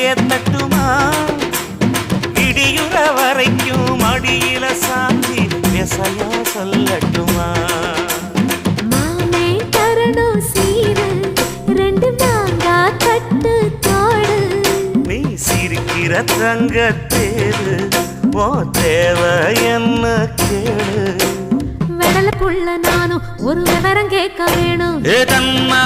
ஏத்தட்டுமா இடியுற வரைக்கும் அடியில சாந்தி விசையா சொல்லட்டுமா மாமே தரணும் சீரு ரெண்டு மாங்கா கட்டு தோடு நீ சிரிக்கிற தங்கத்தேரு ஓ தேவை என்ன கேளு வெடல புள்ள நானும் ஒரு விவரம் கேட்க வேணும் ஏதம்மா